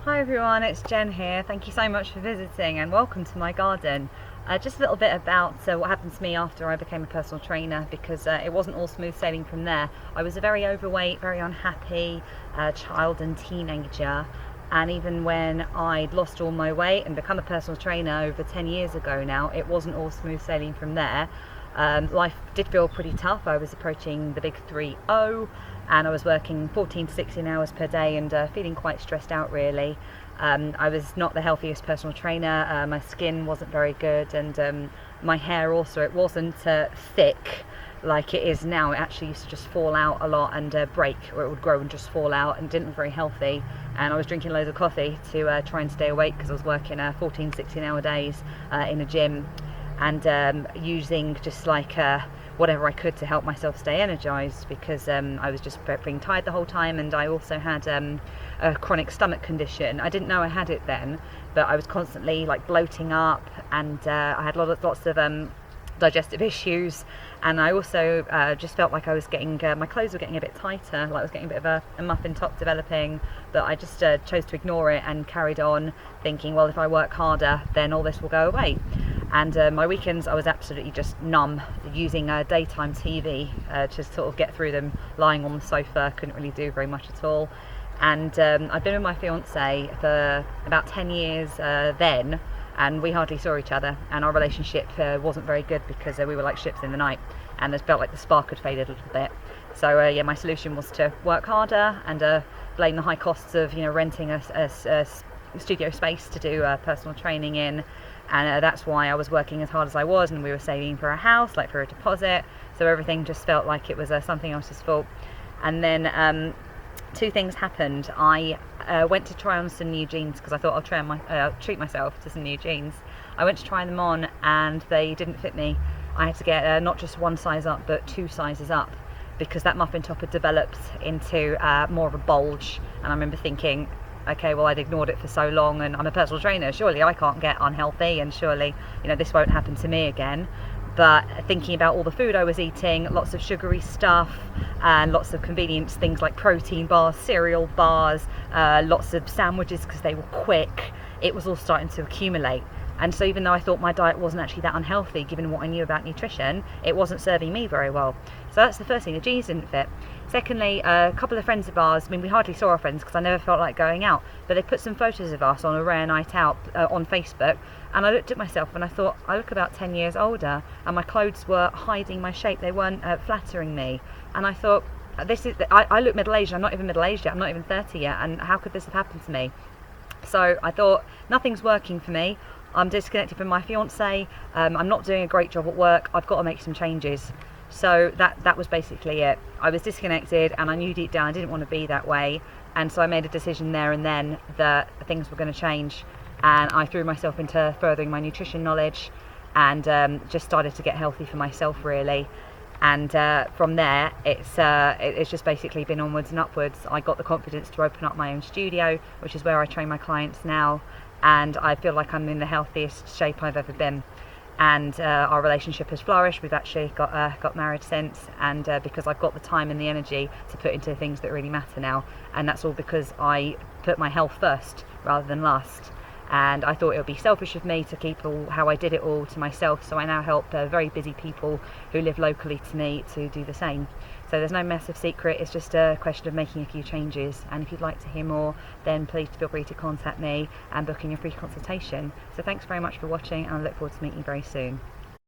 Hi everyone, it's Jen here. Thank you so much for visiting and welcome to my garden. Just a little bit about what happened to me after I became a personal trainer, because it wasn't all smooth sailing from there. I was a very overweight, very unhappy child and teenager, and even when I'd lost all my weight and become a personal trainer over 10 years ago now, it wasn't all smooth sailing from there. Life did feel pretty tough. I was approaching the big 3-0 and I was working 14 to 16 hours per day and feeling quite stressed out really. I was not the healthiest personal trainer. My skin wasn't very good, and my hair also, it wasn't thick like it is now. It actually used to just fall out a lot and break, or it would grow and just fall out, and didn't look very healthy. And I was drinking loads of coffee to try and stay awake, because I was working 14, 16 hour days in a gym, and using just like whatever I could to help myself stay energized, because I was just being tired the whole time. And I also had a chronic stomach condition. I didn't know I had it then, but I was constantly like bloating up, and I had lots of digestive issues. And I also just felt like I was getting my clothes were getting a bit tighter, like I was getting a bit of a muffin top developing, but I just chose to ignore it and carried on thinking, well, if I work harder then all this will go away. And my weekends I was absolutely just numb, using daytime TV to sort of get through them, lying on the sofa. Couldn't really do very much at all. And I'd been with my fiance for about 10 years then, and we hardly saw each other, and our relationship wasn't very good, because we were like ships in the night, and it felt like the spark had faded a little bit. So yeah, my solution was to work harder and blame the high costs of renting a studio space to do personal training in. And that's why I was working as hard as I was, and we were saving for a house, like for a deposit, so everything just felt like it was something else's fault. And then two things happened. I went to try on some new jeans, because I thought I'll treat myself to some new jeans. I went to try them on and they didn't fit me. I had to get not just one size up, but 2 sizes up, because that muffin top had developed into more of a bulge. And I remember thinking, okay, well, I'd ignored it for so long, and I'm a personal trainer, surely I can't get unhealthy, and surely this won't happen to me again. But thinking about all the food I was eating, lots of sugary stuff and lots of convenience things like protein bars, cereal bars, lots of sandwiches because they were quick, it was all starting to accumulate. And so even though I thought my diet wasn't actually that unhealthy, given what I knew about nutrition, it wasn't serving me very well. So that's the first thing, the jeans didn't fit. Secondly, a couple of friends of ours, we hardly saw our friends because I never felt like going out, but they put some photos of us on a rare night out on Facebook, and I looked at myself and I thought, I look about 10 years older, and my clothes were hiding my shape, they weren't flattering me. And I thought, I look middle-aged, I'm not even middle-aged yet, I'm not even 30 yet, and how could this have happened to me? So I thought, nothing's working for me. I'm disconnected from my fiance, I'm not doing a great job at work, I've got to make some changes. So that was basically it. I was disconnected, and I knew deep down I didn't want to be that way, and so I made a decision there and then that things were going to change, and I threw myself into furthering my nutrition knowledge, and just started to get healthy for myself really. And from there it's just basically been onwards and upwards. I got the confidence to open up my own studio, which is where I train my clients now, and I feel like I'm in the healthiest shape I've ever been. And our relationship has flourished. We've actually got married since, and because I've got the time and the energy to put into things that really matter now, and that's all because I put my health first rather than last. And I thought it would be selfish of me to keep how I did it all to myself, so I now help very busy people who live locally to me to do the same. So there's no massive secret, it's just a question of making a few changes. And if you'd like to hear more, then please feel free to contact me and book in your free consultation. So thanks very much for watching, and I look forward to meeting you very soon.